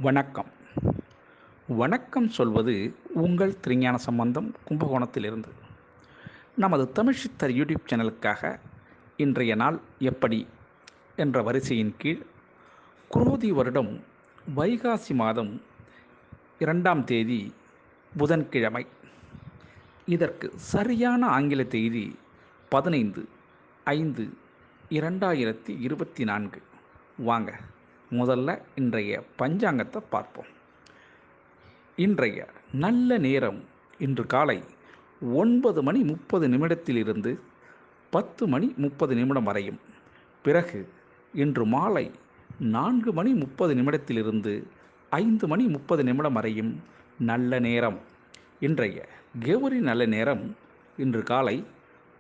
வணக்கம். வணக்கம் சொல்வது உங்கள் திருஞான சம்பந்தம் கும்பகோணத்திலிருந்து. நமது தமிழ் சித்தர் யூடியூப் சேனலுக்காக இன்றைய நாள் எப்படி என்ற வரிசையின் கீழ் குரோதி வருடம் வைகாசி மாதம் 2ஆம் தேதி புதன்கிழமை. இதற்கு சரியான ஆங்கில தேதி 15/5/2024. வாங்க முதல்ல இன்றைய பஞ்சாங்கத்தை பார்ப்போம். இன்றைய நல்ல நேரம் இன்று காலை 9:30 10:30 வரையும், பிறகு இன்று மாலை 4:30 5:30 வரையும் நல்ல நேரம். இன்றைய கெவுரி நல்ல நேரம் இன்று காலை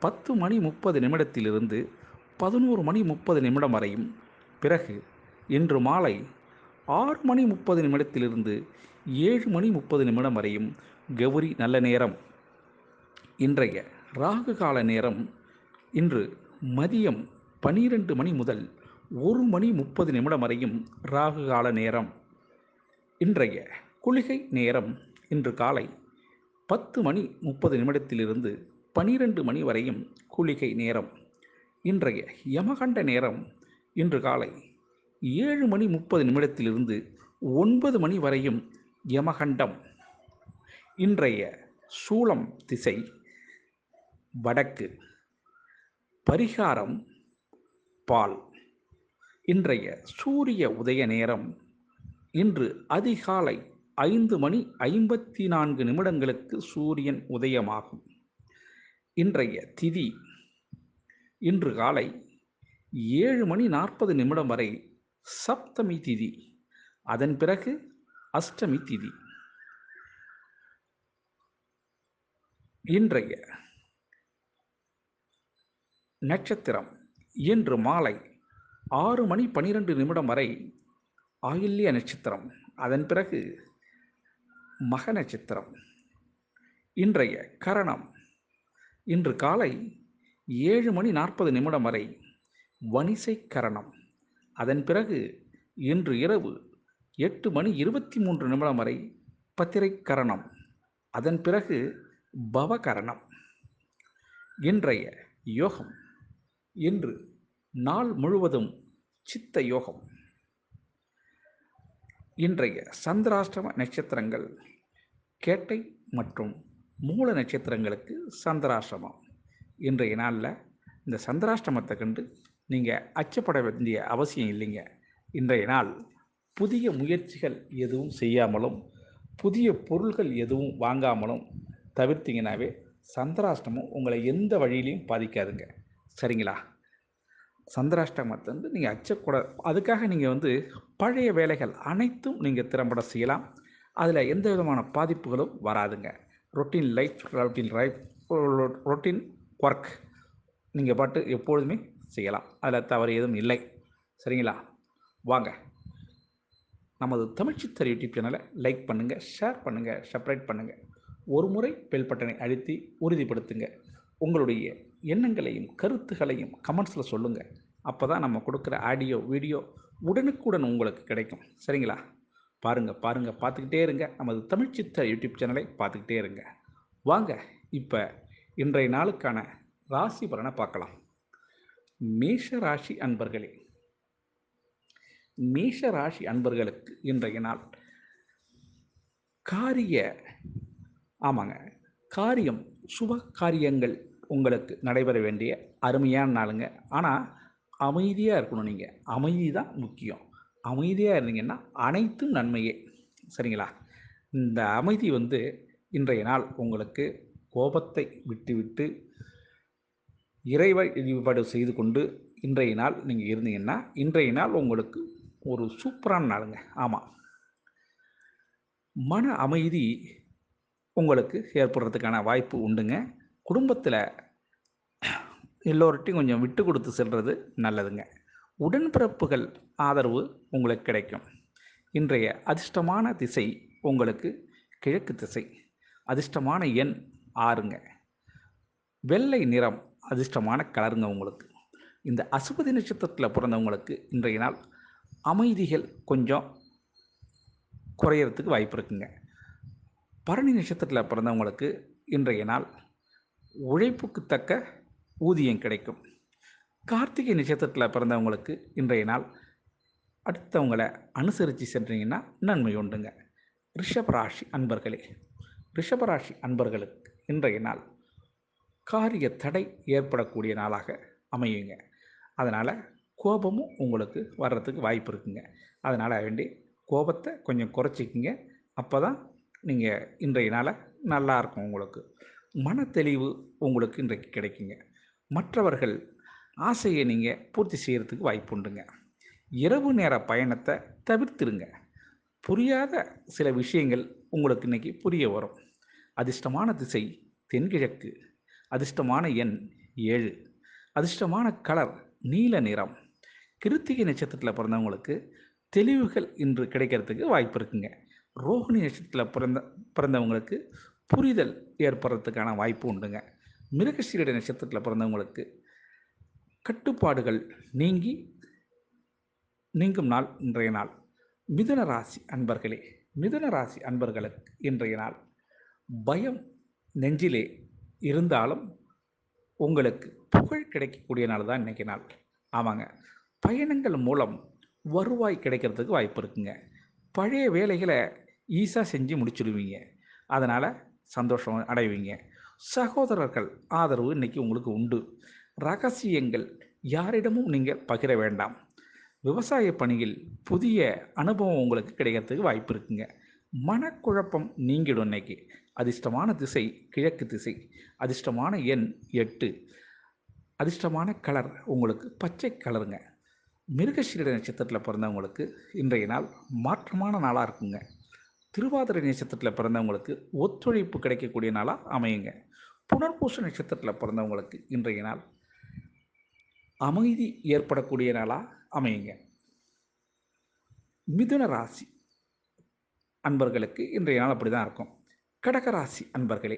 10:30 11:30 வரையும், பிறகு இன்று மாலை 6:30 7:30 வரையும் கெவுரி நல்ல நேரம். இன்றைய ராகு கால நேரம் இன்று மதியம் 12 முதல் 1:30 வரையும் ராகு கால நேரம். இன்றைய குளிகை நேரம் இன்று காலை 10:30 12 வரையும் குளிகை நேரம். இன்றைய யமகண்ட நேரம் இன்று காலை 7:30 9 வரையும் யமகண்டம். இன்றைய சூலம் திசை வடக்கு. பரிகாரம் பால். இன்றைய சூரிய உதய நேரம் இன்று அதிகாலை 5:54 சூரியன் உதயமாகும். இன்றைய திதி இன்று காலை 7:40 வரை சப்தமி திதி, அதன் பிறகு அஷ்டமி திதி. இன்றைய நட்சத்திரம் இன்று மாலை 6:12 வரை ஆயில்ய நட்சத்திரம், அதன் பிறகு மக நட்சத்திரம். இன்றைய கரணம் இன்று காலை 7:40 வரை வணிசை கரணம், அதன் பிறகு இன்று இரவு 8:23 வரை பத்திரை கரணம், அதன் பிறகு பவகரணம். இன்றைய யோகம் இன்று நாள் முழுவதும் சித்த யோகம். இன்றைய சந்திராஷ்டம நட்சத்திரங்கள் கேட்டை மற்றும் மூல நட்சத்திரங்களுக்கு சந்திராஷ்டமம். இன்றைய நாளில் இந்த சந்திராஷ்டமத்தை கண்டு நீங்கள் அச்சப்பட வேண்டிய அவசியம் இல்லைங்க. இன்றைய நாள் புதிய முயற்சிகள் எதுவும் செய்யாமலும் புதிய பொருள்கள் எதுவும் வாங்காமலும் தவிர்த்திங்கனாவே சந்திராஷ்டமம் உங்களை எந்த வழியிலையும் பாதிக்காதுங்க. சரிங்களா? சந்திராஷ்டமத்தை நீங்கள் அச்சக்கூட, அதுக்காக நீங்கள் பழைய வேலைகள் அனைத்தும் நீங்கள் திறம்பட செய்யலாம். அதில் எந்த விதமான பாதிப்புகளும் வராதுங்க. ரொட்டீன் ஒர்க் நீங்கள் பாட்டு எப்பொழுதுமே செய்யலாம். அதில் தவறு எதுவும் இல்லை. சரிங்களா? வாங்க நமது தமிழ் சித்தர் யூடியூப் சேனலை லைக் பண்ணுங்கள், ஷேர் பண்ணுங்கள், சப்ஸ்கிரைப் பண்ணுங்கள். ஒரு முறை பெல் பட்டனை அழுத்தி உறுதிப்படுத்துங்க. உங்களுடைய எண்ணங்களையும் கருத்துகளையும் கமெண்ட்ஸில் சொல்லுங்கள். அப்போ தான் நம்ம கொடுக்குற ஆடியோ வீடியோ உடனுக்குடன் உங்களுக்கு கிடைக்கும். சரிங்களா? பாருங்கள் பார்த்துக்கிட்டே இருங்க. நமது தமிழ் சித்தர் யூடியூப் சேனலை பார்த்துக்கிட்டே இருங்க. வாங்க இப்போ இன்றைய நாளுக்கான ராசி பலனை பார்க்கலாம். மேஷ ராசி அன்பர்களே, மேஷ ராசி அன்பர்களுக்கு இன்றைய நாள் காரியம் சுப காரியங்கள் உங்களுக்கு நடைபெற வேண்டிய அருமையான நாளுங்க. ஆனால் அமைதியாக இருக்கணும். நீங்கள் அமைதி தான் முக்கியம். அமைதியாக இருந்தீங்கன்னா அனைத்தும் நன்மையே. சரிங்களா? இந்த அமைதி இன்றைய நாள் உங்களுக்கு கோபத்தை விட்டுவிட்டு இறை வழிபாடு செய்து கொண்டு இன்றைய நாள் நீங்கள் இருந்தீங்கன்னா இன்றைய நாள் உங்களுக்கு ஒரு சூப்பரான நாளுங்க. ஆமாம், மன அமைதி உங்களுக்கு ஏற்படுறதுக்கான வாய்ப்பு உண்டுங்க. குடும்பத்தில் எல்லோர்கிட்டையும் கொஞ்சம் விட்டு கொடுத்து செல்வது நல்லதுங்க. உடன்பிறப்புகள் ஆதரவு உங்களுக்கு கிடைக்கும். இன்றைய அதிர்ஷ்டமான திசை உங்களுக்கு கிழக்கு திசை. அதிர்ஷ்டமான எண் 6ங்க. வெள்ளை நிறம் அதிர்ஷ்டமான கலருங்க உங்களுக்கு. இந்த அசுபதி நட்சத்திரத்தில் பிறந்தவங்களுக்கு இன்றைய நாள் அமைதிகள் கொஞ்சம் குறையிறதுக்கு வாய்ப்பு இருக்குங்க. பரணி நட்சத்திரத்தில் பிறந்தவங்களுக்கு இன்றைய நாள் உழைப்புக்கு தக்க ஊதியம் கிடைக்கும். கார்த்திகை நட்சத்திரத்தில் பிறந்தவங்களுக்கு இன்றைய நாள் அடுத்தவங்களை அனுசரித்து சென்றீங்கன்னா நன்மை உண்டுங்க. ரிஷபராசி அன்பர்களே, ரிஷபராசி அன்பர்களுக்கு இன்றைய நாள் காரிய தடை ஏற்படக்கூடிய நாளாக அமையுங்க. அதனால் கோபமும் உங்களுக்கு வர்றதுக்கு வாய்ப்பு இருக்குங்க. அதனால் வேண்டி கோபத்தை கொஞ்சம் குறைச்சிக்கிங்க. அப்போ தான் நீங்கள் இன்றைய நாளை நல்லா இருக்கும். உங்களுக்கு மன தெளிவு உங்களுக்கு இன்றைக்கு கிடைக்குங்க. மற்றவர்கள் ஆசையை நீங்கள் பூர்த்தி செய்கிறதுக்கு வாய்ப்பு உண்டுங்க. இரவு நேர பயணத்தை தவிர்த்துருங்க. புரியாத சில விஷயங்கள் உங்களுக்கு இன்றைக்கி புரிய வரும். அதிர்ஷ்டமான திசை தென்கிழக்கு. அதிர்ஷ்டமான எண் 7. அதிர்ஷ்டமான கலர் நீல நிறம். கிருத்திகை நட்சத்திரத்தில் பிறந்தவங்களுக்கு தெளிவுகள் இன்று கிடைக்கிறதுக்கு வாய்ப்பு இருக்குங்க. ரோகிணி நட்சத்திரத்தில் பிறந்தவங்களுக்கு புரிதல் ஏற்படுறதுக்கான வாய்ப்பு உண்டுங்க. மிருகசீரிட நட்சத்திரத்தில் பிறந்தவங்களுக்கு கட்டுப்பாடுகள் நீங்கும் நாள் இன்றைய நாள். மிதுன ராசி அன்பர்களே, மிதுன ராசி அன்பர்களுக்கு இன்றைய நாள் பயம் நெஞ்சிலே இருந்தாலும் உங்களுக்கு புகழ் கிடைக்கக்கூடிய நாள் தான் இன்றைக்கி நாள். ஆமாங்க, பயணங்கள் மூலம் வருவாய் கிடைக்கிறதுக்கு வாய்ப்பு இருக்குங்க. பழைய வேலைகளை ஈஸியாக செஞ்சு முடிச்சுடுவீங்க. அதனால் சந்தோஷம் அடைவீங்க. சகோதரர்கள் ஆதரவு இன்றைக்கி உங்களுக்கு உண்டு. ரகசியங்கள் யாரிடமும் நீங்கள் பகிர வேண்டாம். விவசாய பணியில் புதிய அனுபவம் உங்களுக்கு கிடைக்கிறதுக்கு வாய்ப்பு இருக்குங்க. மனக்குழப்பம் நீங்கிடும் இன்னைக்கு. அதிர்ஷ்டமான திசை கிழக்கு திசை. அதிர்ஷ்டமான எண் 8. அதிர்ஷ்டமான கலர் உங்களுக்கு பச்சை கலருங்க. மிருகசீரிட நட்சத்திரத்தில் பிறந்தவங்களுக்கு இன்றைய நாள் மாற்றமான நாளாக இருக்குங்க. திருவாதிரை நட்சத்திரத்தில் பிறந்தவங்களுக்கு ஒத்துழைப்பு கிடைக்கக்கூடிய நாளாக அமையுங்க. புனர்பூச நட்சத்திரத்தில் பிறந்தவங்களுக்கு இன்றைய நாள் அமைதி ஏற்படக்கூடிய நாளாக அமையுங்க. மிதுன ராசி அன்பர்களுக்கு இன்றைய நாள் அப்படி தான் இருக்கும். கடகராசி அன்பர்களே,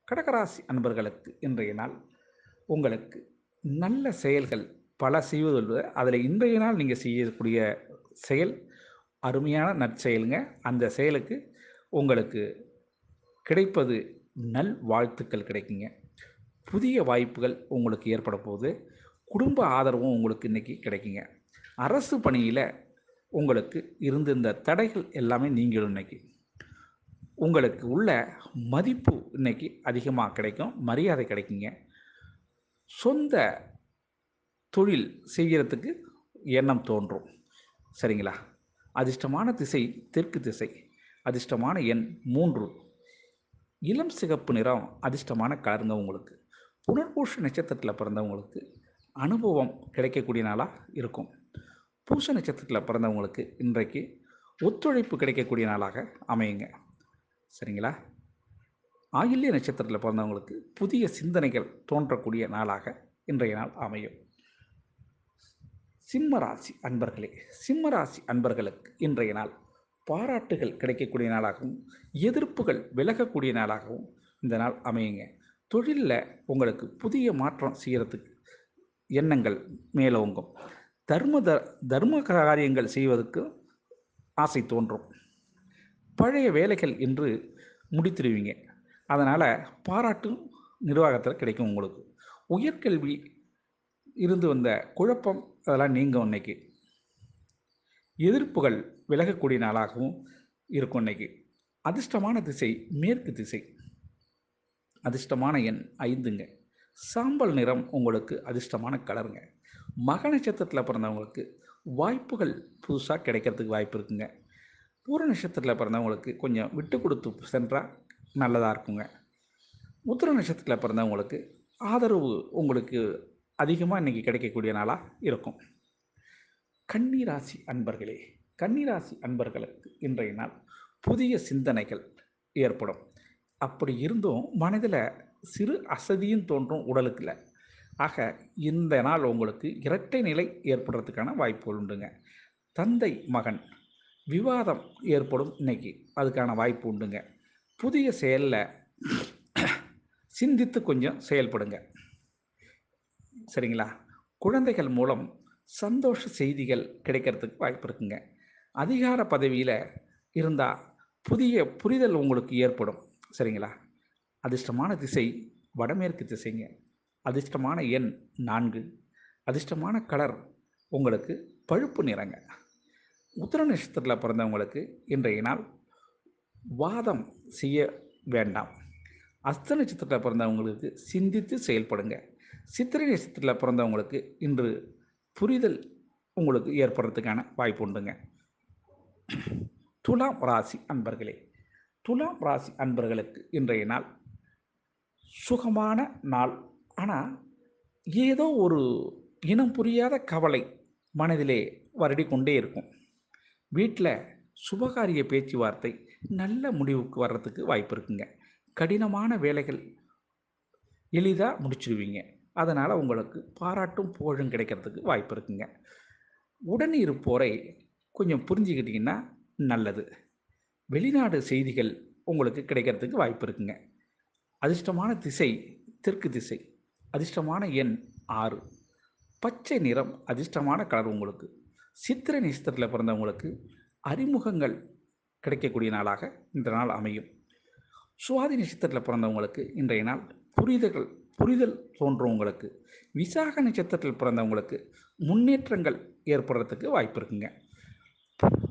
கடகராசி அன்பர்களுக்கு இன்றைய நாள் உங்களுக்கு நல்ல செயல்கள் பல செய்வதில் அதில் இன்றைய நாள் நீங்கள் செய்யக்கூடிய செயல் அருமையான நற்செயலுங்க. அந்த செயலுக்கு உங்களுக்கு கிடைப்பது நல் வாழ்த்துக்கள் கிடைக்குங்க. புதிய வாய்ப்புகள் உங்களுக்கு ஏற்பட போகுது. குடும்ப ஆதரவும் உங்களுக்கு இன்றைக்கி கிடைக்குங்க. அரசு பணியில் உங்களுக்கு இருந்த தடைகள் எல்லாமே நீங்கிடும். இன்றைக்கி உங்களுக்கு உள்ள மதிப்பு இன்றைக்கி அதிகமாக கிடைக்கும், மரியாதை கிடைக்குங்க. சொந்த தொழில் செய்கிறதுக்கு எண்ணம் தோன்றும். சரிங்களா? அதிர்ஷ்டமான திசை தெற்கு திசை. அதிர்ஷ்டமான எண் 3. இளம் சிகப்பு நிறம் அதிர்ஷ்டமான கலருங்க. உங்களுக்கு புனர்பூச நட்சத்திரத்தில் பிறந்தவங்களுக்கு அனுபவம் கிடைக்கக்கூடிய நாளாக இருக்கும். பூச நட்சத்திரத்தில் பிறந்தவங்களுக்கு இன்றைக்கு ஒத்துழைப்பு கிடைக்கக்கூடிய நாளாக அமையுங்க. சரிங்களா? ஆயில்ய நட்சத்திரத்தில் பிறந்தவங்களுக்கு புதிய சிந்தனைகள் தோன்றக்கூடிய நாளாக இன்றைய நாள் அமையும். சிம்மராசி அன்பர்களே, சிம்மராசி அன்பர்களுக்கு இன்றைய நாள் பாராட்டுகள் கிடைக்கக்கூடிய நாளாகவும் எதிர்ப்புகள் விலகக்கூடிய நாளாகவும் இந்த நாள் அமையுங்க. தொழிலில் உங்களுக்கு புதிய மாற்றம் செய்கிறதுக்கு எண்ணங்கள் மேலோங்கும். தர்ம காரியங்கள் செய்வதற்கு ஆசை தோன்றும். பழைய வேலைகள் என்று முடித்திடுவீங்க. அதனால் பாராட்டும் நிர்வாகத்தில் கிடைக்கும். உங்களுக்கு உயர்கல்வி இருந்து வந்த குழப்பம் அதெல்லாம் நீங்கும். இன்னைக்கு எதிர்ப்புகள் விலகக்கூடிய நாளாகவும் இருக்கும். இன்னைக்கு அதிர்ஷ்டமான திசை மேற்கு திசை. அதிர்ஷ்டமான எண் 5ங்க. சாம்பல் நிறம் உங்களுக்கு அதிர்ஷ்டமான கலருங்க. மக நட்சத்திரத்தில் பிறந்தவங்களுக்கு வாய்ப்புகள் புதுசாக கிடைக்கிறதுக்கு வாய்ப்பு இருக்குங்க. பூர நட்சத்திரத்தில் பிறந்தவங்களுக்கு கொஞ்சம் விட்டு கொடுத்து சென்றால் நல்லதாக இருக்குங்க. உத்திர நட்சத்திரத்தில் பிறந்தவங்களுக்கு ஆதரவு உங்களுக்கு அதிகமாக இன்றைக்கி கிடைக்கக்கூடிய நாளாக இருக்கும். கன்னிராசி அன்பர்களே, கன்னிராசி அன்பர்களுக்கு இன்றைய நாள் புதிய சிந்தனைகள் ஏற்படும். அப்படி இருந்தும் மனதில் சிறு அசதியும் தோன்றும், உடலுக்குள்ள. ஆக இந்த நாள் உங்களுக்கு இரட்டை நிலை ஏற்படுறதுக்கான வாய்ப்புகள் உண்டுங்க. தந்தை மகன் விவாதம் ஏற்படும் இன்னைக்கு, அதுக்கான வாய்ப்பு உண்டுங்க. புதிய செயலில் சிந்தித்து கொஞ்சம் செயல்படுங்க. சரிங்களா? குழந்தைகள் மூலம் சந்தோஷ செய்திகள் கிடைக்கிறதுக்கு வாய்ப்பு இருக்குங்க. அதிகார பதவியில் இருந்தால் புதிய புரிதல் உங்களுக்கு ஏற்படும். சரிங்களா? அதிர்ஷ்டமான திசை வடமேற்கு திசைங்க. அதிர்ஷ்டமான எண் 4. அதிர்ஷ்டமான கலர் உங்களுக்கு பழுப்பு நிறங்க. உத்திர நட்சத்திரத்தில் பிறந்தவங்களுக்கு இன்றைய நாள் வாதம் செய்ய வேண்டாம். அஸ்த நட்சத்திரத்தில் பிறந்தவங்களுக்கு சிந்தித்து செயல்படுங்க. சித்திரை நட்சத்திரத்தில் பிறந்தவங்களுக்கு இன்று புரிதல் உங்களுக்கு ஏற்படுறதுக்கான வாய்ப்பு உண்டுங்க. துலாம் ராசி அன்பர்களே, துலாம் ராசி அன்பர்களுக்கு இன்றைய நாள் சுகமான நாள். ஆனால் ஏதோ ஒரு இனம் புரியாத கவலை மனதிலே வருடி கொண்டே இருக்கும். வீட்டில் சுபகாரிய பேச்சுவார்த்தை நல்ல முடிவுக்கு வர்றதுக்கு வாய்ப்பு இருக்குங்க. கடினமான வேலைகள் எளிதாக முடிச்சிடுவீங்க. அதனால் உங்களுக்கு பாராட்டும் புகழும் கிடைக்கிறதுக்கு வாய்ப்பு இருக்குங்க. உடன் இருப்போரை கொஞ்சம் புரிஞ்சுக்கிட்டிங்கன்னா நல்லது. வெளிநாடு செய்திகள் உங்களுக்கு கிடைக்கிறதுக்கு வாய்ப்பு இருக்குங்க. அதிர்ஷ்டமான திசை தெற்கு திசை. அதிர்ஷ்டமான எண் 6. பச்சை நிறம் அதிர்ஷ்டமான கலர் உங்களுக்கு. சித்திரை நட்சத்திரத்தில் பிறந்தவங்களுக்கு அறிமுகங்கள் கிடைக்கக்கூடிய நாளாக இந்த நாள் அமையும். சுவாதி நட்சத்திரத்தில் பிறந்தவங்களுக்கு இன்றைய நாள் புரிதல் தோன்றவங்களுக்கு. விசாக நட்சத்திரத்தில் பிறந்தவங்களுக்கு முன்னேற்றங்கள் ஏற்படுறதுக்கு வாய்ப்பு இருக்குங்க.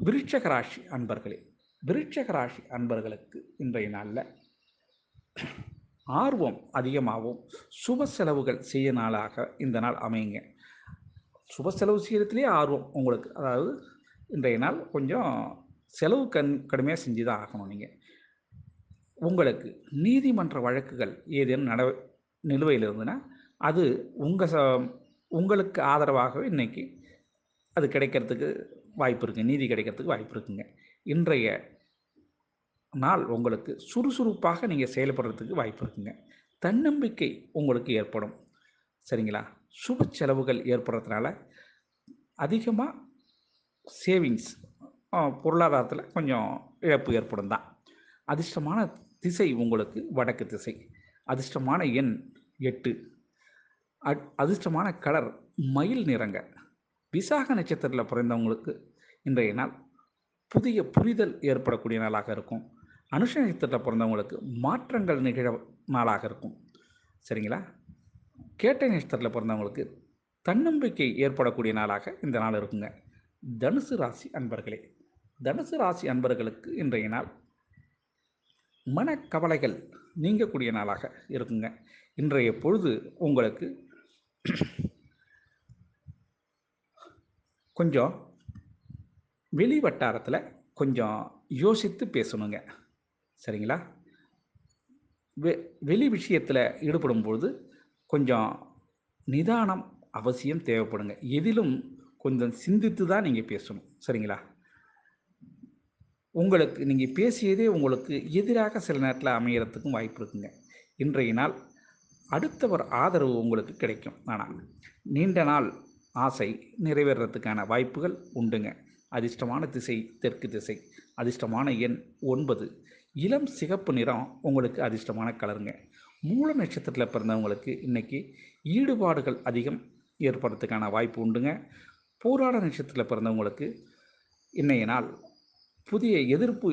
விருட்சக ராசி அன்பர்களே, விருட்சக ராசி அன்பர்களுக்கு இன்றைய நாளில் ஆர்வம் அதிகமாகவும் சுப செலவுகள் செய்ய நாளாக இந்த நாள் அமையுங்க. சுப செலவு செய்கிறதுலேயே ஆர்வம் உங்களுக்கு. அதாவது இன்றைய நாள் கொஞ்சம் செலவு கடுமையாக செஞ்சு தான் ஆகணும். நீங்கள் உங்களுக்கு நீதிமன்ற வழக்குகள் ஏதேனும் நிலுவையில் இருந்ததுன்னா அது உங்களுக்கு ஆதரவாகவே இன்றைக்கி அது கிடைக்கிறதுக்கு வாய்ப்பு இருக்குங்க. நீதி கிடைக்கிறதுக்கு வாய்ப்பு இருக்குங்க. இன்றைய நாள் உங்களுக்கு சுறுசுறுப்பாக நீங்கள் செயல்படுறதுக்கு வாய்ப்பு இருக்குங்க. தன்னம்பிக்கை உங்களுக்கு ஏற்படும். சரிங்களா? சுப செலவுகள் ஏற்படுறதுனால அதிகமாக சேவிங்ஸ் பொருளாதாரத்தில் கொஞ்சம் இழப்பு ஏற்படும் தான். அதிர்ஷ்டமான திசை உங்களுக்கு வடக்கு திசை. அதிர்ஷ்டமான எண் 8. அதிர்ஷ்டமான கலர் மயில் நிறங்க. விசாக நட்சத்திரத்தில் பிறந்தவங்களுக்கு இன்றைய நாள் புதிய புரிதல் ஏற்படக்கூடிய நாளாக இருக்கும். அனுஷ நட்சத்திரத்தில் பிறந்தவங்களுக்கு மாற்றங்கள் நிகழ நாளாக இருக்கும். சரிங்களா? கேட்டை நட்சத்திரத்தில் பிறந்தவங்களுக்கு தன்னம்பிக்கை ஏற்படக்கூடிய நாளாக இந்த நாள் இருக்குங்க. தனுசு ராசி அன்பர்களே, தனுசு ராசி அன்பர்களுக்கு இன்றைய நாள் மனக்கவலைகள் நீங்கக்கூடிய நாளாக இருக்குங்க. இன்றைய பொழுது உங்களுக்கு கொஞ்சம் வெளி வட்டாரத்தில் கொஞ்சம் யோசித்து பேசணுங்க. சரிங்களா? வெளி விஷயத்தில் ஈடுபடும்பொழுது கொஞ்சம் நிதானம் அவசியம் தேவைப்படுங்க. எதிலும் கொஞ்சம் சிந்தித்து தான் நீங்கள் பேசணும். சரிங்களா? உங்களுக்கு நீங்கள் பேசியதே உங்களுக்கு எதிராக சில நேரத்தில் அமையறதுக்கும் வாய்ப்பு இருக்குங்க. இன்றைய நாள் அடுத்தவர் ஆதரவு உங்களுக்கு கிடைக்கும். ஆனால் நீண்ட நாள் ஆசை நிறைவேறதுக்கான வாய்ப்புகள் உண்டுங்க. அதிர்ஷ்டமான திசை தெற்கு திசை. அதிர்ஷ்டமான எண் 9. இளம் சிகப்பு நிறம் உங்களுக்கு அதிர்ஷ்டமான கலருங்க. மூல நட்சத்திரத்தில் பிறந்தவங்களுக்கு இன்றைக்கி ஈடுபாடுகள் அதிகம் ஏற்படுறதுக்கான வாய்ப்பு உண்டுங்க. பூராட நட்சத்திரத்தில் பிறந்தவங்களுக்கு இன்றைய நாள் புதிய எதிர்ப்பு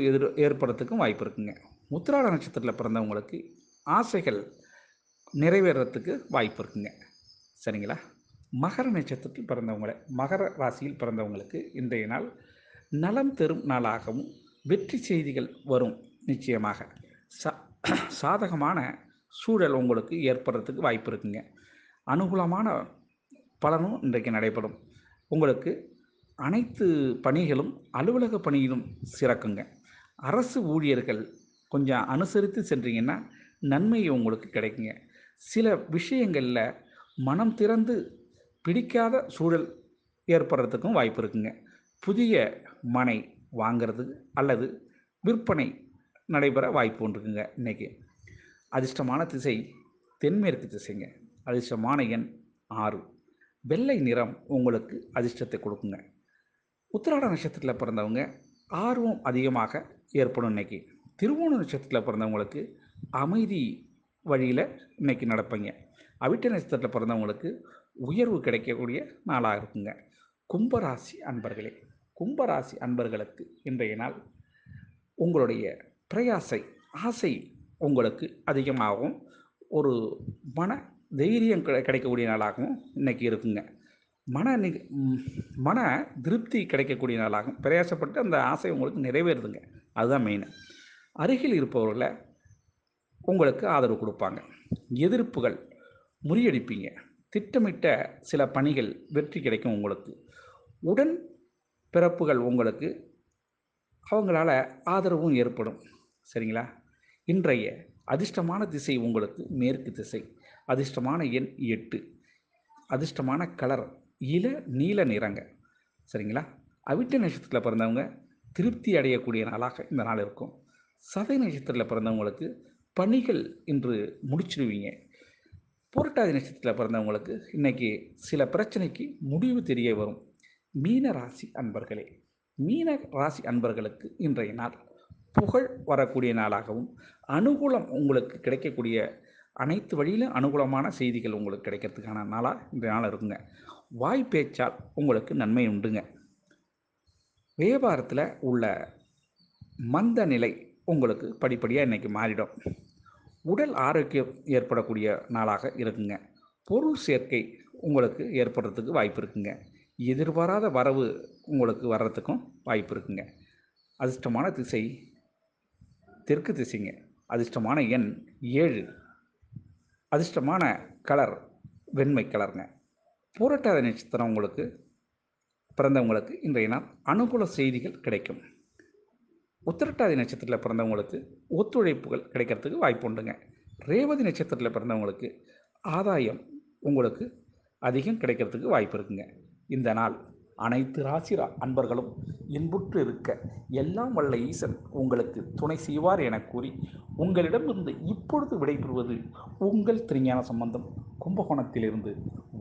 ஏற்படுறதுக்கும் வாய்ப்பு இருக்குங்க. உத்திராட நட்சத்திரத்தில் பிறந்தவங்களுக்கு ஆசைகள் நிறைவேறத்துக்கு வாய்ப்பு இருக்குங்க. சரிங்களா? மகர நட்சத்திரத்தில் பிறந்தவங்களை, மகர ராசியில் பிறந்தவங்களுக்கு இன்றைய நாள் நலம் தரும் நாளாகவும் வெற்றி செய்திகள் வரும். நிச்சயமாக சாதகமான சூழல் உங்களுக்கு ஏற்படுறதுக்கு வாய்ப்பு இருக்குங்க. அனுகூலமான பலனும் இன்றைக்கு நடைபெறும். உங்களுக்கு அனைத்து பணிகளும் அலுவலக பணியிலும் சிறக்குங்க. அரசு ஊழியர்கள் கொஞ்சம் அனுசரித்து சென்றீங்கன்னா நன்மை உங்களுக்கு கிடைக்குங்க. சில விஷயங்களில் மனம் திறந்து பிடிக்காத சூழல் ஏற்படுறதுக்கும் வாய்ப்பு இருக்குங்க. புதிய மனை வாங்கிறது அல்லது விற்பனை நடைபெற வாய்ப்பு இருக்குங்க இன்றைக்கி. அதிர்ஷ்டமான திசை தென்மேற்கு திசைங்க. அதிர்ஷ்டமான எண் 6. வெள்ளை நிறம் உங்களுக்கு அதிர்ஷ்டத்தை கொடுக்குங்க. உத்திராட நட்சத்திரத்தில் பிறந்தவங்க ஆர்வம் அதிகமாக ஏற்படும் இன்றைக்கி. திருவோண நட்சத்திரத்தில் பிறந்தவங்களுக்கு அமைதி வழியில் இன்றைக்கி நடப்பீங்க. அவிட்ட நட்சத்திரத்தில் பிறந்தவங்களுக்கு உயர்வு கிடைக்கக்கூடிய நாளாக இருக்குங்க. கும்பராசி அன்பர்களே, கும்பராசி அன்பர்களுக்கு இன்றைய நாள் உங்களுடைய பிரயாசை ஆசை உங்களுக்கு அதிகமாகவும் ஒரு மன தைரியம் கிடைக்கக்கூடிய நாளாகவும் இன்றைக்கி இருக்குங்க. மன நி மன திருப்தி கிடைக்கக்கூடிய நாளாகும். பிரயாசப்பட்டு அந்த ஆசை உங்களுக்கு நிறைவேறுதுங்க. அதுதான் மெயின். அருகில் இருப்பவர்களை உங்களுக்கு ஆதரவு கொடுப்பாங்க. எதிர்ப்புகள் முறியடிப்பீங்க. திட்டமிட்ட சில பணிகள் வெற்றி கிடைக்கும் உங்களுக்கு. உடன் பிறப்புகள் உங்களுக்கு அவங்களால ஆதரவும் ஏற்படும். சரிங்களா? இன்றைய அதிர்ஷ்டமான திசை உங்களுக்கு மேற்கு திசை. அதிர்ஷ்டமான எண் 8. அதிர்ஷ்டமான கலர் நீல நிறங்க. சரிங்களா? அவிட்ட நட்சத்திரத்தில் பிறந்தவங்க திருப்தி அடையக்கூடிய நாளாக இந்த நாள் இருக்கும். சதய நட்சத்திரத்தில் பிறந்தவங்களுக்கு பணிகள் இன்று முடிச்சிடுவீங்க. புரட்டாதி நட்சத்திரத்தில் பிறந்தவங்களுக்கு இன்றைக்கி சில பிரச்சனைக்கு முடிவு தெரிய வரும். மீன ராசி அன்பர்களே, மீன ராசி அன்பர்களுக்கு இன்றைய நாள் புகழ் வரக்கூடிய நாளாகவும் அனுகூலம் உங்களுக்கு கிடைக்கக்கூடிய அனைத்து வழியிலும் அனுகூலமான செய்திகள் உங்களுக்கு கிடைக்கிறதுக்கான நாளாக இந்த நாள் இருக்குங்க. வாய் பேச்சால் உங்களுக்கு நன்மை உண்டுங்க. வியாபாரத்தில் உள்ள மந்த நிலை உங்களுக்கு படிப்படியாக இன்றைக்கி மாறிடும். உடல் ஆரோக்கியம் ஏற்படக்கூடிய நாளாக இருக்குங்க. பொருள் சேர்க்கை உங்களுக்கு ஏற்படுறதுக்கு வாய்ப்பு இருக்குங்க. எதிர்பாராத வரவு உங்களுக்கு வர்றதுக்கும் வாய்ப்பு இருக்குங்க. அதிர்ஷ்டமான திசை தெற்கு திசைங்க. அதிர்ஷ்டமான எண் 7. அதிர்ஷ்டமான கலர் வெண்மை கலருங்க. புரட்டாதி நட்சத்திரம் உங்களுக்கு பிறந்தவங்களுக்கு இன்றைய நாள் அனுகூல செய்திகள் கிடைக்கும். உத்திரட்டாதி நட்சத்திரத்தில் பிறந்தவங்களுக்கு ஒத்துழைப்புகள் கிடைக்கிறதுக்கு வாய்ப்பு உண்டுங்க. ரேவதி நட்சத்திரத்தில் பிறந்தவங்களுக்கு ஆதாயம் உங்களுக்கு அதிகம் கிடைக்கிறதுக்கு வாய்ப்பு இருக்குங்க. இந்த நாள் அனைத்து ராசி அன்பர்களும் இன்புற்று இருக்க எல்லாம் வல்ல ஈசன் உங்களுக்கு துணை செய்வார் என கூறி உங்களிடமிருந்து இப்பொழுது விடைபெறுவது உங்கள் திருஞான சம்பந்தம், கும்பகோணத்திலிருந்து.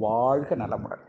வாழ்க நலமுடன்.